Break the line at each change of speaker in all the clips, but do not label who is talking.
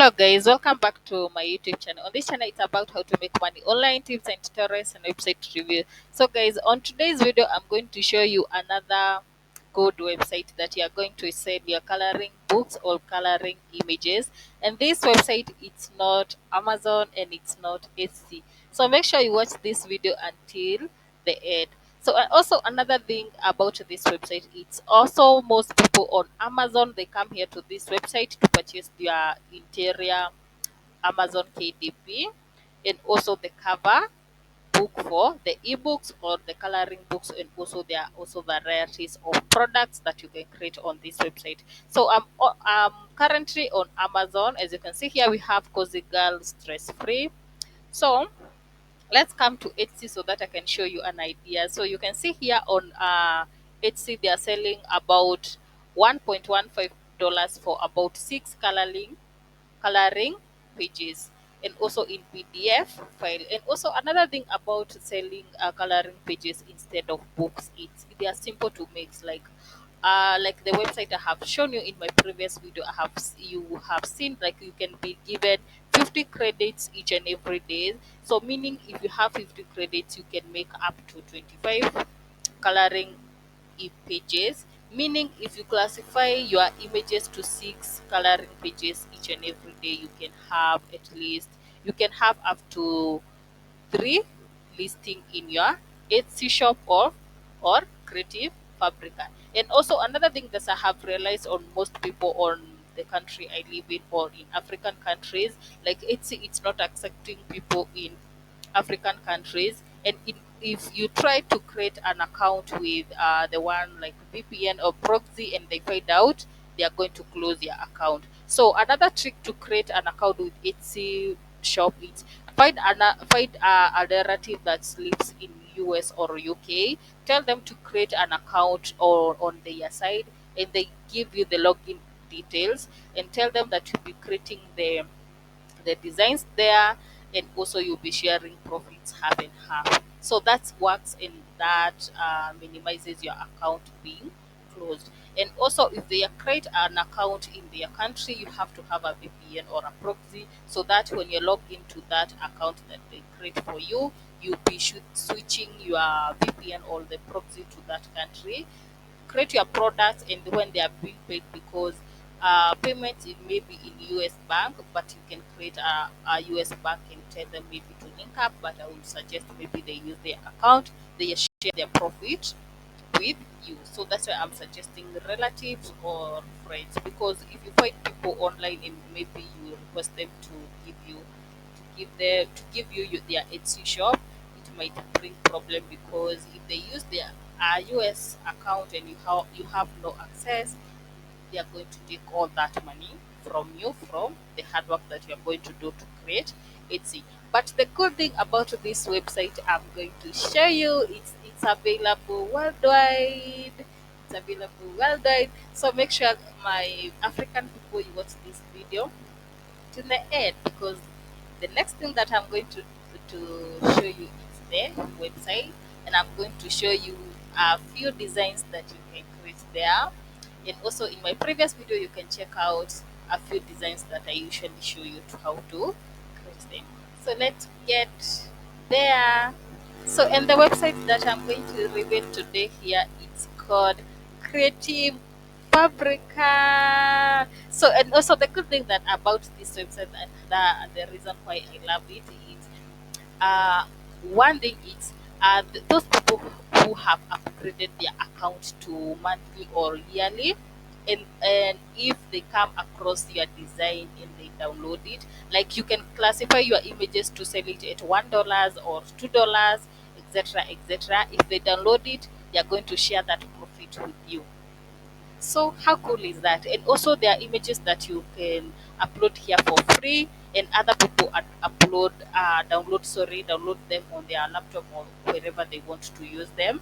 Hello guys, welcome back to my YouTube channel. On this channel, it's about how to make money online, tips and tutorials and website review. So guys, on today's video, I'm going to show you another good website that you are going to sell your coloring books or coloring images. And this website, it's not Amazon and it's not Etsy. So make sure you watch this video until the end. So also another thing about this website, it's also most people on Amazon, they come here to this website to purchase their interior Amazon KDP and also the cover book for the ebooks or the coloring books, and also there are also varieties of products that you can create on this website. So I'm currently on Amazon. As you can see here, we have Cozy Girl Stress Free. So let's come to Etsy so that I can show you an idea. So you can see here on Etsy they are selling about $1.15 for about six coloring pages, and also in PDF file. And also another thing about selling coloring pages instead of books, they are simple to make. Like the website I have shown you in my previous video, you have seen, like you can be given 50 credits each and every day. So meaning if you have 50 credits, you can make up to 25 coloring pages, meaning if you classify your images to six coloring pages each and every day, you can have up to three listing in your Etsy shop or Creative Fabrica. And also another thing that I have realized on most people on the country I live in or in African countries, like Etsy, it's not accepting people in African countries. And if you try to create an account with the one like VPN or proxy and they find out, they are going to close your account. So another trick to create an account with Etsy shop is find a relative that lives in US or UK. Tell them to create an account or on their side, and they give you the login details, and tell them that you'll be creating the designs there, and also you'll be sharing profits half and half. So that works, and that minimizes your account being closed. And also if they create an account in their country, you have to have a VPN or a proxy, so that when you log into that account that they create for you, you'll be switching your VPN or the proxy to that country, create your products, and when they are being paid, because payment it may be in US bank, but you can create a US bank and tell them maybe to link up, but I would suggest maybe they use their account, they share their profit with you. So that's why I'm suggesting relatives or friends, because if you find people online and maybe you request them to give you their Etsy shop, it might bring problem, because if they use their US account and you have no access, they are going to take all that money from you, from the hard work that you are going to do to create Etsy. But the good thing about this website I'm going to show you, it's available worldwide. It's available worldwide. So make sure my African people, you watch this video to the end, because the next thing that I'm going to show you is the website, and I'm going to show you a few designs that you can create there. And also in my previous video, you can check out a few designs that I usually show you to how to create them. So let's get there. So, and the website that I'm going to reveal today here, it's called Creative Fabrica. So, and also the good thing that about this website, and the reason why I love it is, uh, one thing is, those people who have upgraded their account to monthly or yearly, and if they come across your design and they download it, like you can classify your images to sell it at $1 or $2, etc., etc. If they download it, they are going to share that profit with you. So how cool is that? And also there are images that you can upload here for free, and other people download them on their laptop or wherever they want to use them.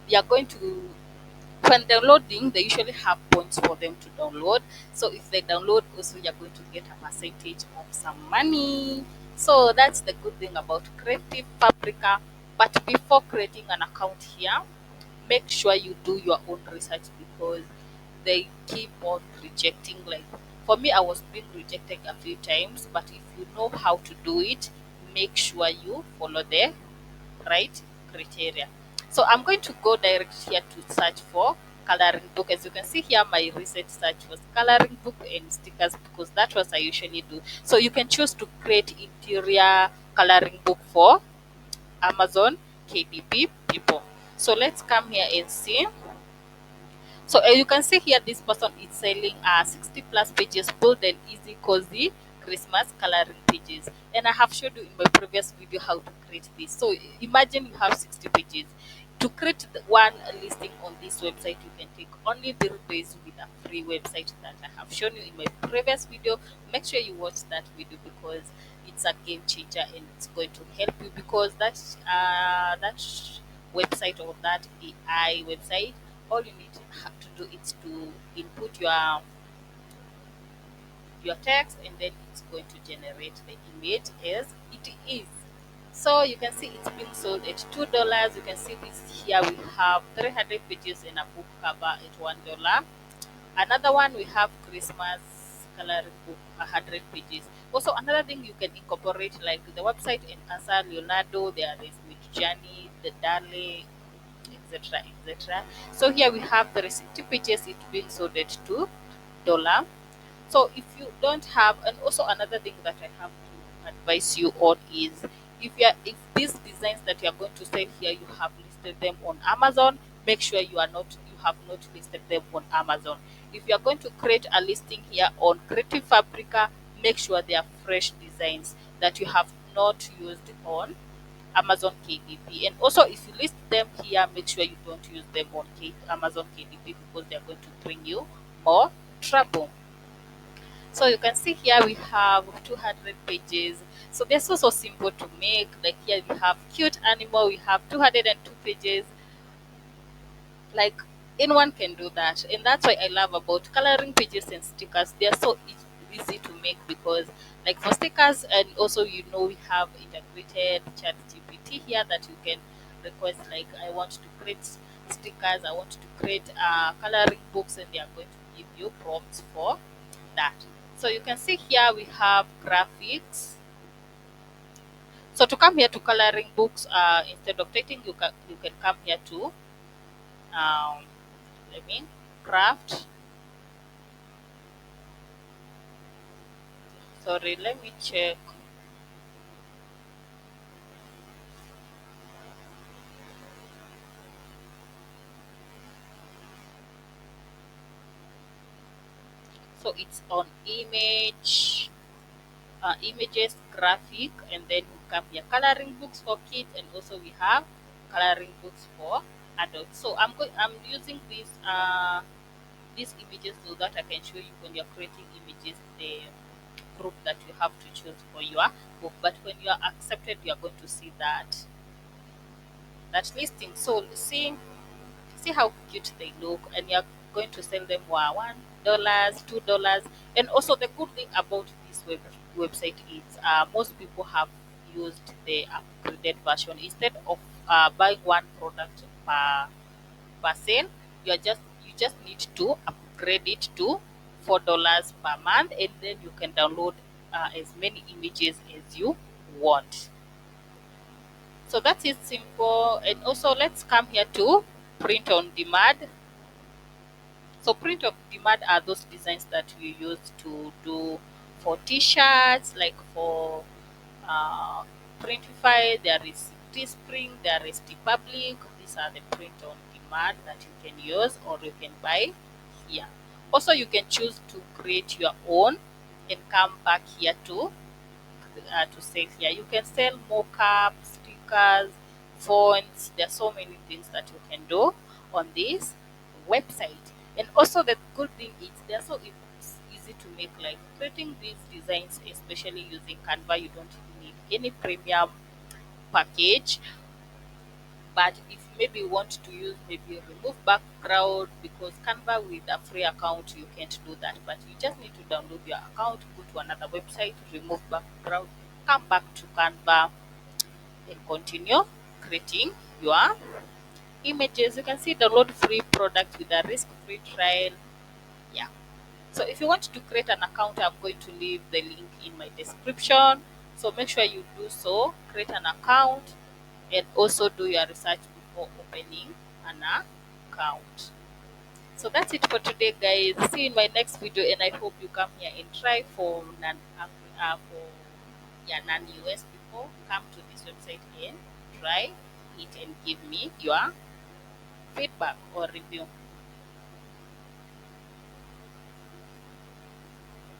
They are going to, when downloading, they usually have points for them to download. So if they download, also you're going to get a percentage of some money. So that's the good thing about Creative Fabrica. But before creating an account here, make sure you do your own research, because they keep on rejecting, like For me, I was being rejected a few times, but if you know how to do it, make sure you follow the right criteria. So I'm going to go direct here to search for coloring book. As you can see here, my recent search was coloring book and stickers because that's what I usually do. So you can choose to create interior coloring book for Amazon KDP people. So let's come here and see. So you can see here this person is selling 60 plus pages, bold and easy, cozy Christmas coloring pages. And I have showed you in my previous video how to create this. So imagine you have 60 pages. To create one listing on this website, you can take only 3 days with a free website that I have shown you in my previous video. Make sure you watch that video because it's a game changer and it's going to help you because that website or that AI website, all you need to have to do is to input your text and then it's going to generate the image as it is. So you can see it's being sold at $2. You can see this here we have 300 pages in a book cover at $1. Another one we have Christmas coloring book 100 pages. Also another thing you can incorporate like the website in Asa Leonardo, there is Midjourney, the Dali, etc, etc. So here we have the 60 pages it being sold at $2. So if you don't have, and also another thing that I have to advise you on is if these designs that you are going to sell here you have listed them on Amazon, make sure you have not listed them on Amazon. If you are going to create a listing here on Creative Fabrica, make sure they are fresh designs that you have not used on Amazon KDP. And also, if you list them here, make sure you don't use them on Amazon KDP because they are going to bring you more trouble. So you can see here we have 200 pages. So they're so simple to make. Like here we have cute animal. We have 202 pages. Like anyone can do that, and that's why I love about coloring pages and stickers. They are so easy to make because like for stickers, and also we have integrated chat GPT here that you can request like I want to create stickers, I want to create coloring books, and they are going to give you prompts for that. So you can see here we have graphics. So to come here to coloring books, instead of typing, you can come here to um, let me craft. Sorry, let me check. So it's on images, graphic, and then we come here coloring books for kids, and also we have coloring books for adults. So I'm using these images so that I can show you when you're creating images the group that you have to choose for your book. But when you are accepted, you are going to see that listing. So see how cute they look, and you're going to sell them for $1, $2. And also the good thing about this website is most people have used the upgraded version. Instead of buying one product per sale, you just need to upgrade it to $4 per month, and then you can download as many images as you want. So that is simple. And also let's come here to print on demand. So print on demand are those designs that we use to do for t-shirts, like for uh, Printify, there is Teespring, there is Public. These are the print on demand that you can use or you can buy here. Also, you can choose to create your own and come back here to sell here. You can sell mockup, stickers, fonts. There are so many things that you can do on this website. And also the good thing is they're so easy to make, like creating these designs, especially using Canva. You don't need any premium package. But if maybe you want to use maybe remove background, because Canva with a free account you can't do that, but you just need to download your account, go to another website, remove background, come back to Canva and continue creating your images. You can see download free product with a risk-free trial. Yeah. So if you want to create an account, I'm going to leave the link in my description. So make sure you do so, create an account, and also do your research before opening an account. So that's it for today, guys. See you in my next video, and I hope you come here and try for non-US people. Come to this website and try it and give me your feedback or review.